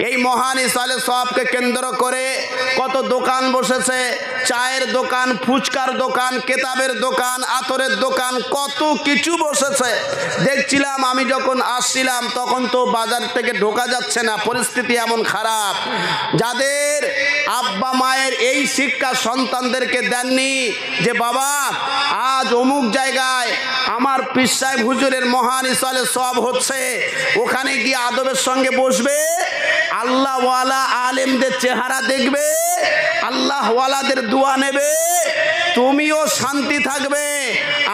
এই মহান ইসালে সওয়াবকে কেন্দ্র করে কত দোকান বসেছে, চায়ের দোকান, ফুচকার দোকান, কেতাবের দোকান, আতরের দোকান, কত কিছু বসেছে। দেখছিলাম আমি যখন আসছিলাম তখন তো বাজার থেকে ঢোকা যাচ্ছে না, পরিস্থিতি এমন খারাপ। যাদের আব্বা মায়ের এই শিক্ষা সন্তানদেরকে দেননি যে বাবা আজ অমুক জায়গায় আমার পীর সাহেব হুজুরের মহান ইসালে সওয়াব হচ্ছে, ওখানে গিয়ে আদবের সঙ্গে বসবে, আল্লাহওয়ালা আলেমদের চেহারা দেখবে, আল্লাহওয়ালাদের দোয়া নেবে, তুমিও শান্তি থাকবে,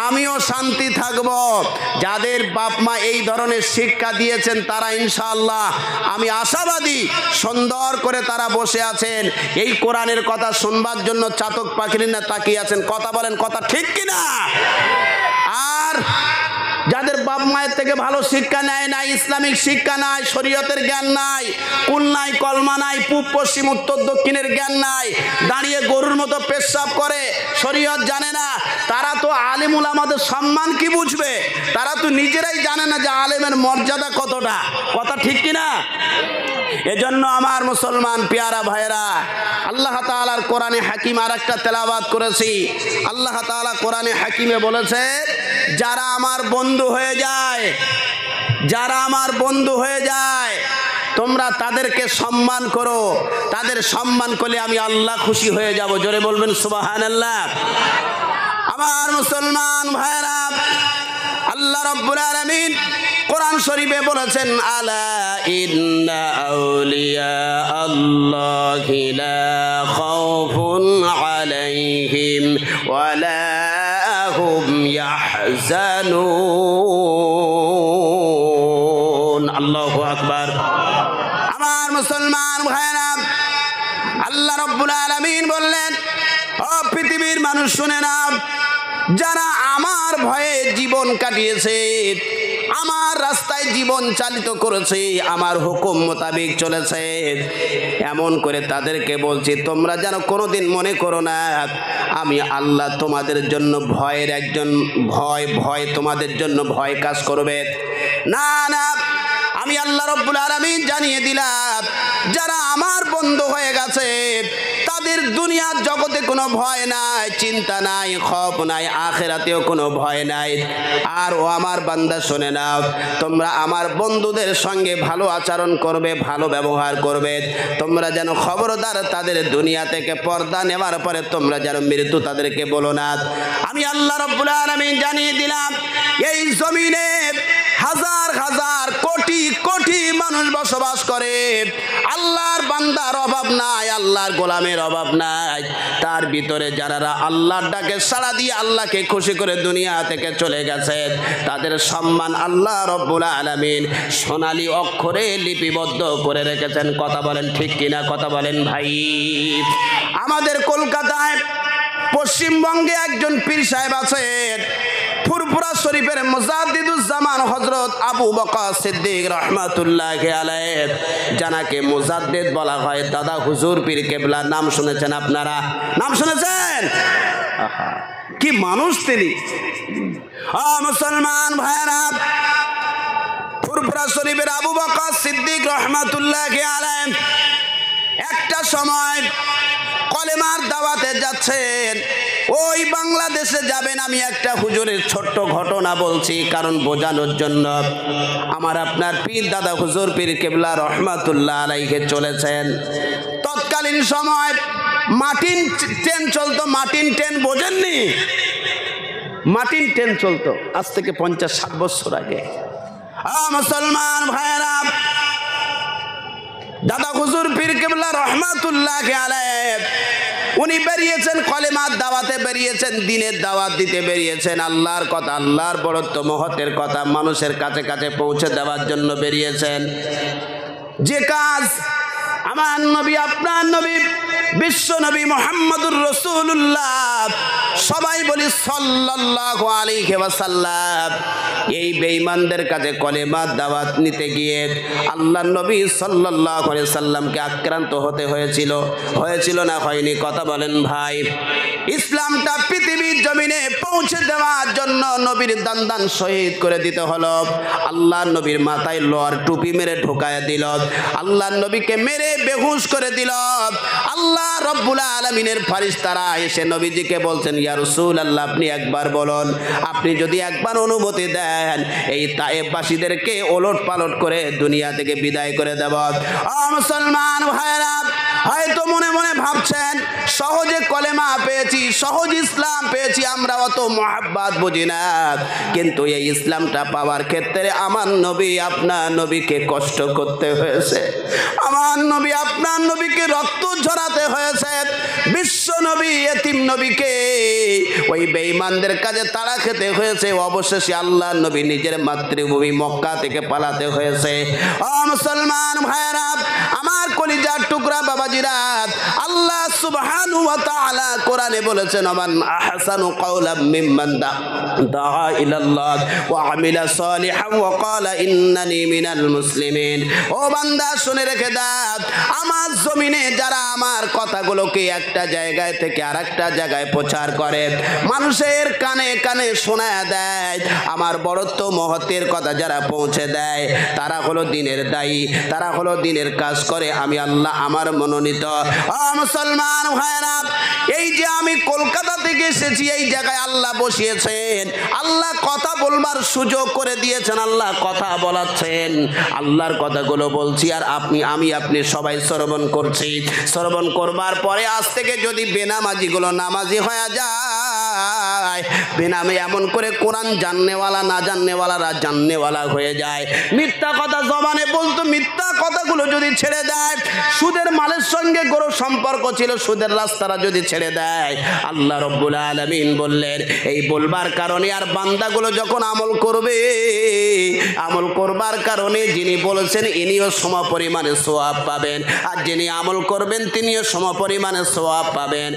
আমিও শান্তি থাকব। যাদের বাপ মা এই ধরনের শিক্ষা দিয়েছেন তারা ইনশাআল্লাহ, আমি আশাবাদী, সুন্দর করে তারা বসে আছেন এই কোরআনের কথা শুনবার জন্য, চাতক পাখির না তাকিয়ে আছেন। কথা বলেন, কথা ঠিক কিনা? আর যাদের বাপ মায়ের থেকে ভালো শিক্ষা নেয় নাই, ইসলামিক শিক্ষা নাই, শরীয়তের জ্ঞান নাই, কুল নাই, কলমা নাই, পূব পশ্চিম উত্তর দক্ষিণের জ্ঞান নাই, দাঁড়িয়ে গরুর মতো পেশাব করে, শরীয়ত জানে না, তারা তো আলেম উলামাদের সম্মান কি বুঝবে? তারা তো নিজেরাই জানে না যে আলেমের মর্যাদা কতটা। কথা ঠিক কিনা? এজন্য আমার মুসলমান পেয়ারা ভাইরা, আল্লাহ তাআলার কোরআনে হাকিম আর একটা তেলাওয়াত করেছি। আল্লাহ তাআলা কোরআনে হাকিমে বলেছে, যারা আমার বন্ধু হয়ে যায়, যারা আমার বন্ধু হয়ে যায় তোমরা তাদেরকে সম্মান করো, তাদের সম্মান করলে আমি আল্লাহ খুশি হয়ে যাব। জোরে বলবেন সুবহানাল্লাহ। আমার মুসলমান ভাইরা, আল্লাহ রাব্বুল আলামিন কোরআন শরীফে বলেছেন, আলা ইন্না আউলিয়া আল্লাহি লা খাউফুন আলাইহিম ওয়ালা হুম ইয়াহজানুন। আল্লাহু আকবার। আমার মুসলমান ভাইরা, আল্লাহ রাব্বুল আলামিন বললেন, ও পৃথিবীর মানুষ শুনে নাও, যারা আমার ভয়ে জীবন কাটিয়েছে, আমার রাস্তায় জীবন চালিত করেছে, আমার হুকুম মোতাবেক চলেছে, এমন করে তাদেরকে বলছি, তোমরা যেন কোনোদিন মনে করো না আমি আল্লাহ তোমাদের জন্য ভয়ের একজন ভয় তোমাদের জন্য ভয় কাজ করবে। না না, আমি আল্লাহ রাব্বুল আলামিন জানিয়ে দিলাম, যারা আমার বন্ধু হয়ে গেছে তাদের দুনিয়ার জগতে কোনো ভয় নাই, চিন্তা নাই, খৌফ নাই, আখিরাতেও কোনো ভয় নাই। আর ও আমার বান্দা শুনে নাও, তোমরা আমার বন্ধুদের সঙ্গে ভালো আচরণ করবে, ভালো ব্যবহার করবে। তোমরা যেন খবরদার তাদের দুনিয়া থেকে পর্দা নেওয়ার পরে তোমরা যেন মৃত্যু তাদেরকে বলো না। আমি আল্লাহ রাব্বুল আলামিন জানিয়ে দিলাম, এই জমিনে হাজার হাজার কোটি কোটি মানুষ বসবাস করে, আল্লাহর বান্দার অভাব নাই, আল্লাহর গোলামের অভাব নাই। তার ভিতরে যারা আল্লাহর ডাকে সাড়া দিয়ে আল্লাহকে খুশি করে দুনিয়া থেকে চলে গেছে, তাদের সম্মান আল্লাহ রাব্বুল আলামিন সোনালী অক্ষরে লিপিবদ্ধ করে রেখেছেন। কথা বলেন ঠিক কিনা? কথা বলেন ভাই। আমাদের কলকাতায় পশ্চিমবঙ্গে একজন পীর সাহেব আছেন, ফুরফুরা শরীফের মুজাদ্দিদুজ্জামান হযরত আবু বকর সিদ্দিক রাহমাতুল্লাহি আলাইহি, যাকে মুজাদ্দিদ বলা হয়, দাদা হুজুর পীর কেবলা। নাম শুনেছেন আপনারা? নাম শুনেছেন? কি মানুষ তিনি! মুসলমান ভাইরা, ফুরফুরা শরীফের আবু বকর সিদ্দিক রাহমাতুল্লাহি আলাইহি একটা সময় কলেমার দাওয়াতে যাচ্ছেন, ওই বাংলাদেশে যাবেন। আমি একটা হুজুরের ছোট্ট ঘটনা বলছি কারণ বোঝানোর জন্য। আমার আপনার পীর দাদা হুজুর পীর কেবলা রহমাতুল্লাহ আলাইহি চলেছেন। তৎকালীন সময় মাটিন ট্রেন চলতো। মাটিন ট্রেন বোঝেননি? মাটিন ট্রেন চলতো আজ থেকে 50-60 বছর আগে। মুসলমান ভাইরা, দাদা হুজুর পীর কেবলা রহমাতুল্লাহি আলাইহি উনি বেরিয়েছেন কলেমার দাওয়াতে, বেরিয়েছেন দিনের দাওয়াত দিতে, বেরিয়েছেন আল্লাহর কথা, আল্লাহর বড়ত্ব মহতের কথা মানুষের কাছে কাছে পৌঁছে দেওয়ার জন্য বেরিয়েছেন। যে কাজ আমার নবী, আপনার নবী, বিশ্ব নবী মুহাম্মদুর রাসূলুল্লাহ, সবাই বলি সাল্লাল্লাহু আলাইহি ওয়াসাল্লাম, এই বেঈমানদের কাছে কলেমার দাওয়াত নিতে গিয়ে আল্লাহর নবী সাল্লাল্লাহু আলাইহি সাল্লামকে আক্রান্ত হতে হয়েছিল। হয়েছিল না হয়নি? কথা বলেন ভাই। ইসলামটা পৃথিবীর জমিনে পৌঁছে দেওয়ার জন্য নবীর দান শহীদ করে দিতে হলো। আল্লাহ নবীর মাথায় লোহার টুপি মেরে ঢোকায় দিল, আল্লাহ নবীকে মেরে বেহুশ করে দিল। আল্লাহ রব্বুল আলামিনের ফেরেশতারা এসে নবীজিকে বলছেন, ইয়া রাসূলুল্লাহ, আপনি একবার বলুন, আপনি যদি একবার অনুমতি দেন এই তায়েফবাসীদেরকে ওলট পালট করে দুনিয়া থেকে বিদায় করে দেব। মুসলমান ভাইরা, হয়তো মনে মনে ভাবছেন সহজে কলেমা পেয়েছি, সহজ ইসলাম পেয়েছি, আমরা অত মহাব্বত বুঝি না। কিন্তু এই ইসলামটা পাওয়ার ক্ষেত্রে আমার নবী আপনার নবীকে কষ্ট করতে হয়েছে, আমার নবী আপনার নবীকে রক্ত ঝরাতে হয়েছে। বিশ্ব নবী এতিম নবীকে ওই বেঈমানদের কাছে তাড়া খেতে হয়েছে। অবশেষে আল্লাহ নবী নিজের মাতৃভূমি মক্কা থেকে পালাতে হয়েছে। ও মুসলমান ভাইরা, আমার কলিজার টুকরা বাবাজিরা, আল্লাহ সুবহানাহু ওয়া তাআলা কোরআনে বলেছেন, আমান আহসানু কাওলাম মিম্মান দাআ ইলাল্লাহ ওয়া আমিলা সালিহান ওয়া ক্বালা ইন্নানি মিনাল মুসলিমিন। ও বান্দা, শুনে রেখে দাও, আমার জমিনে যারা আমার কথাগুলোকে একটা জায়গায় থেকে আরেকটা জায়গায় প্রচার করে, মানুষের কানে কানে শোনায় দেয়, আমার বড়ত্ব মহত্বের কথা যারা পৌঁছে দেয়, তারা হলো দিনের দায়ী, তারা হলো দিনের কাজ করে আমি আল্লাহ আমার মনোনীত। মুসলমান ভাইরা, এই যে আমি কলকাতা থেকে এসেছি, এই জায়গায় আল্লাহ বসিয়েছেন, আল্লাহ কথা বলবার সুযোগ করে দিয়েছেন, আল্লাহ কথা বলাচ্ছেন, আল্লাহর কথাগুলো বলছি আর আপনি সবাই শ্রবণ করছি। শ্রবণ করবার পরে আজ থেকে যদি বেনামাজিগুলো নামাজি হয়ে যায়, বেনামে এমন করে কোরআন জাননেওয়ালা না জাননেওয়ালারা জাননেওয়ালা হয়ে যায়, মিথ্যা কথা জবানে বলতো, মিথ্যা কথাগুলো যদি ছেড়ে দেয়, সুদের মালের সঙ্গে গরু সম্পর্ক ছিল, সুদের রাস্তারা যদি ছেড়ে দেয়, আল্লাহ রব্বুল আলামিন বললেন এই বলবার কারণে আর বান্দাগুলো যখন আমল করবে, আমল করবার কারণে যিনি বলেছেন ইনিও সমপরিমাণে সওয়াব পাবেন, আর যিনি আমল করবেন তিনিও সমপরিমাণে সওয়াব পাবেন।